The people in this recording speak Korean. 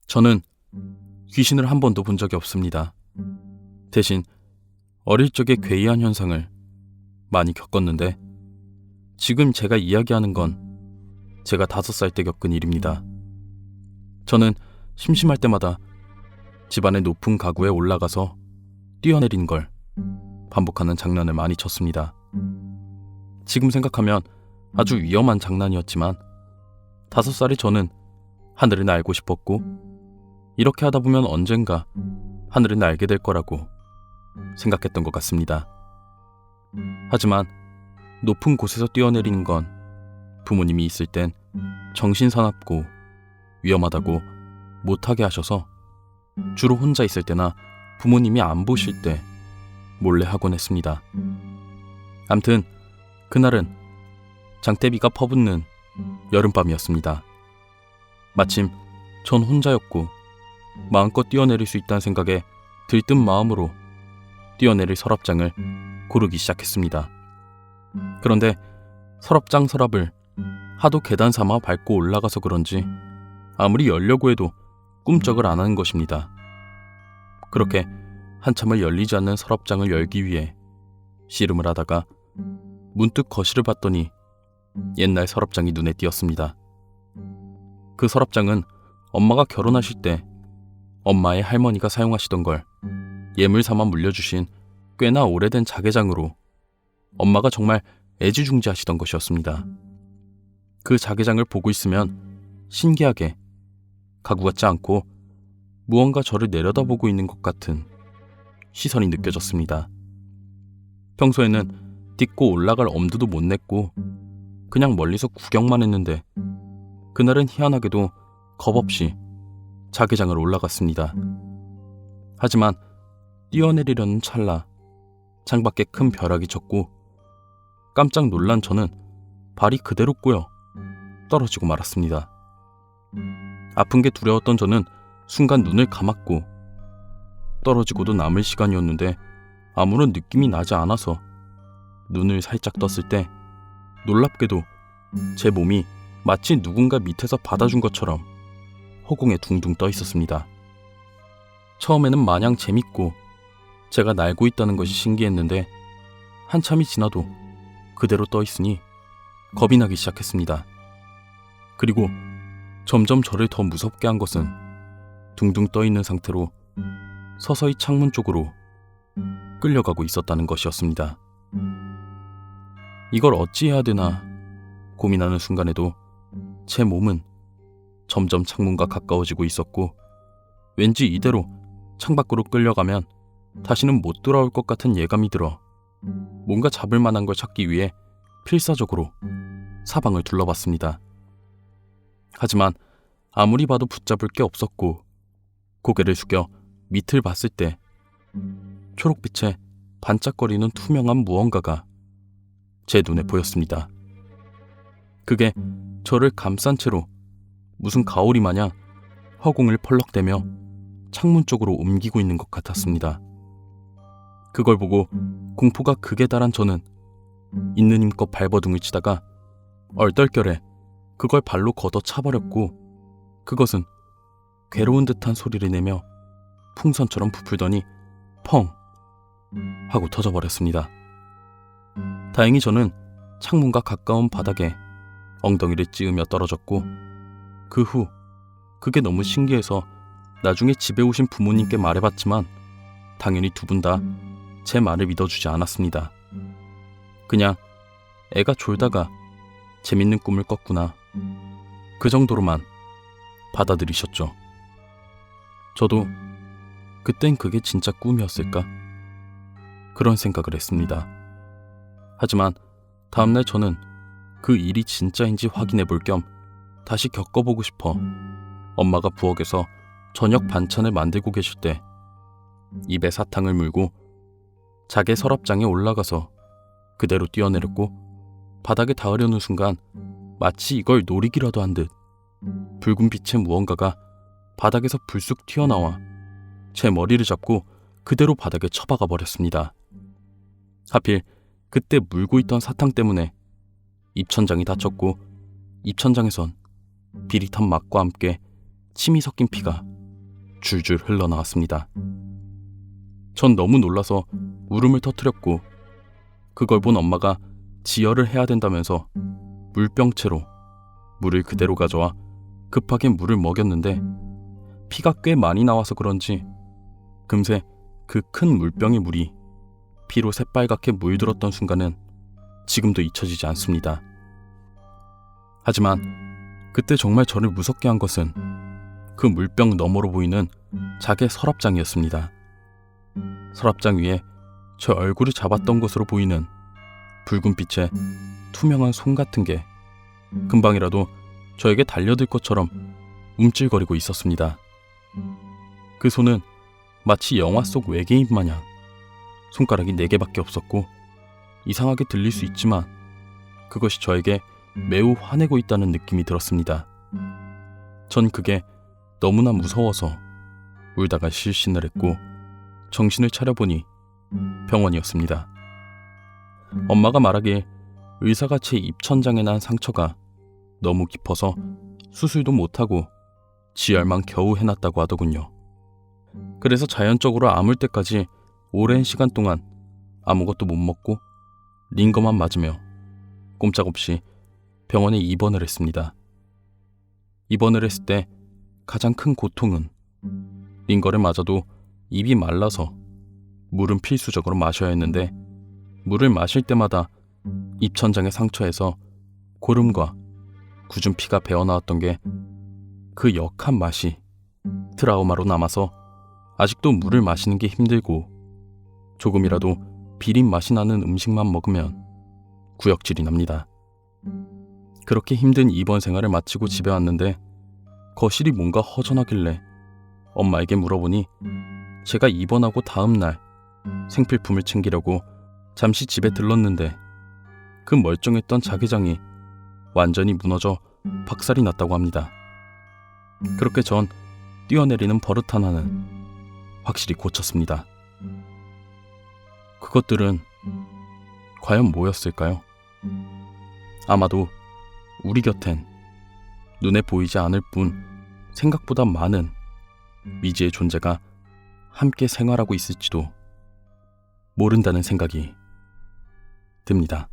저는 귀신을 한 번도 본 적이 없습니다. 대신 어릴 적에 괴이한 현상을 많이 겪었는데 지금 제가 이야기하는 건 제가 5살 때 겪은 일입니다. 저는 심심할 때마다 집안의 높은 가구에 올라가서 뛰어내리는 걸 반복하는 장난을 많이 쳤습니다. 지금 생각하면 아주 위험한 장난이었지만 5살의 저는 하늘을 날고 싶었고 이렇게 하다 보면 언젠가 하늘을 날게 될 거라고 생각했던 것 같습니다. 하지만 높은 곳에서 뛰어내리는 건 부모님이 있을 땐 정신사납고 위험하다고 못하게 하셔서 주로 혼자 있을 때나 부모님이 안 보실 때 몰래 하곤 했습니다. 암튼 그날은 장대비가 퍼붓는 여름밤이었습니다. 마침 전 혼자였고 마음껏 뛰어내릴 수 있다는 생각에 들뜬 마음으로 뛰어내릴 서랍장을 고르기 시작했습니다. 그런데 서랍장 서랍을 하도 계단 삼아 밟고 올라가서 그런지 아무리 열려고 해도 꿈쩍을 안 하는 것입니다. 그렇게 한참을 열리지 않는 서랍장을 열기 위해 씨름을 하다가 문득 거실을 봤더니 옛날 서랍장이 눈에 띄었습니다. 그 서랍장은 엄마가 결혼하실 때 엄마의 할머니가 사용하시던 걸 예물 삼아 물려주신 꽤나 오래된 자개장으로 엄마가 정말 애지중지하시던 것이었습니다. 그 자개장을 보고 있으면 신기하게 가구 같지 않고 무언가 저를 내려다보고 있는 것 같은 시선이 느껴졌습니다. 평소에는 딛고 올라갈 엄두도 못 냈고 그냥 멀리서 구경만 했는데 그날은 희한하게도 겁없이 자개장을 올라갔습니다. 하지만 뛰어내리려는 찰나 창밖에 큰 벼락이 쳤고 깜짝 놀란 저는 발이 그대로 꼬여 떨어지고 말았습니다. 아픈 게 두려웠던 저는 순간 눈을 감았고 떨어지고도 남을 시간이었는데 아무런 느낌이 나지 않아서 눈을 살짝 떴을 때 놀랍게도 제 몸이 마치 누군가 밑에서 받아준 것처럼 허공에 둥둥 떠 있었습니다. 처음에는 마냥 재밌고 제가 날고 있다는 것이 신기했는데 한참이 지나도 그대로 떠 있으니 겁이 나기 시작했습니다. 그리고 점점 저를 더 무섭게 한 것은 둥둥 떠 있는 상태로 서서히 창문 쪽으로 끌려가고 있었다는 것이었습니다. 이걸 어찌해야 되나 고민하는 순간에도 제 몸은 점점 창문과 가까워지고 있었고 왠지 이대로 창밖으로 끌려가면 다시는 못 돌아올 것 같은 예감이 들어 뭔가 잡을 만한 걸 찾기 위해 필사적으로 사방을 둘러봤습니다. 하지만 아무리 봐도 붙잡을 게 없었고 고개를 숙여 밑을 봤을 때 초록빛에 반짝거리는 투명한 무언가가 제 눈에 보였습니다. 그게 저를 감싼 채로 무슨 가오리 마냥 허공을 펄럭대며 창문 쪽으로 옮기고 있는 것 같았습니다. 그걸 보고 공포가 극에 달한 저는 있는 힘껏 발버둥을 치다가 얼떨결에 그걸 발로 걷어 차버렸고 그것은 괴로운 듯한 소리를 내며 풍선처럼 부풀더니 펑 하고 터져버렸습니다. 다행히 저는 창문과 가까운 바닥에 엉덩이를 찌으며 떨어졌고 그 후 그게 너무 신기해서 나중에 집에 오신 부모님께 말해봤지만 당연히 두 분 다 제 말을 믿어주지 않았습니다. 그냥 애가 졸다가 재밌는 꿈을 꿨구나 그 정도로만 받아들이셨죠. 저도 그땐 그게 진짜 꿈이었을까? 그런 생각을 했습니다. 하지만 다음날 저는 그 일이 진짜인지 확인해 볼 겸 다시 겪어보고 싶어 엄마가 부엌에서 저녁 반찬을 만들고 계실 때 입에 사탕을 물고 자개 서랍장에 올라가서 그대로 뛰어내렸고 바닥에 닿으려는 순간 마치 이걸 노리기라도 한 듯 붉은 빛의 무언가가 바닥에서 불쑥 튀어나와 제 머리를 잡고 그대로 바닥에 처박아 버렸습니다. 하필 그때 물고 있던 사탕 때문에 입천장이 다쳤고 입천장에선 비릿한 맛과 함께 침이 섞인 피가 줄줄 흘러나왔습니다. 전 너무 놀라서 울음을 터뜨렸고 그걸 본 엄마가 지혈을 해야 된다면서 물병채로 물을 그대로 가져와 급하게 물을 먹였는데 피가 꽤 많이 나와서 그런지 금세 그 큰 물병의 물이 피로 새빨갛게 물들었던 순간은 지금도 잊혀지지 않습니다. 하지만 그때 정말 저를 무섭게 한 것은 그 물병 너머로 보이는 작의 서랍장이었습니다. 서랍장 위에 제 얼굴을 잡았던 것으로 보이는 붉은 빛의 투명한 손 같은 게 금방이라도 저에게 달려들 것처럼 움찔거리고 있었습니다. 그 손은 마치 영화 속 외계인 마냥 손가락이 4개밖에 없었고 이상하게 들릴 수 있지만 그것이 저에게 매우 화내고 있다는 느낌이 들었습니다. 전 그게 너무나 무서워서 울다가 실신을 했고 정신을 차려보니 병원이었습니다. 엄마가 말하길 의사가 제 입천장에 난 상처가 너무 깊어서 수술도 못하고 지혈만 겨우 해놨다고 하더군요. 그래서 자연적으로 아물 때까지 오랜 시간 동안 아무것도 못 먹고 링거만 맞으며 꼼짝없이 병원에 입원을 했습니다. 입원을 했을 때 가장 큰 고통은 링거를 맞아도 입이 말라서 물은 필수적으로 마셔야 했는데 물을 마실 때마다 입천장의 상처에서 고름과 굳은 피가 배어나왔던 게 그 역한 맛이 트라우마로 남아서 아직도 물을 마시는 게 힘들고 조금이라도 비린 맛이 나는 음식만 먹으면 구역질이 납니다. 그렇게 힘든 입원 생활을 마치고 집에 왔는데 거실이 뭔가 허전하길래 엄마에게 물어보니 제가 입원하고 다음 날 생필품을 챙기려고 잠시 집에 들렀는데 그 멀쩡했던 자개장이 완전히 무너져 박살이 났다고 합니다. 그렇게 전 뛰어내리는 버릇 하나는 확실히 고쳤습니다. 그것들은 과연 뭐였을까요? 아마도 우리 곁엔 눈에 보이지 않을 뿐 생각보다 많은 미지의 존재가 함께 생활하고 있을지도 모른다는 생각이 듭니다.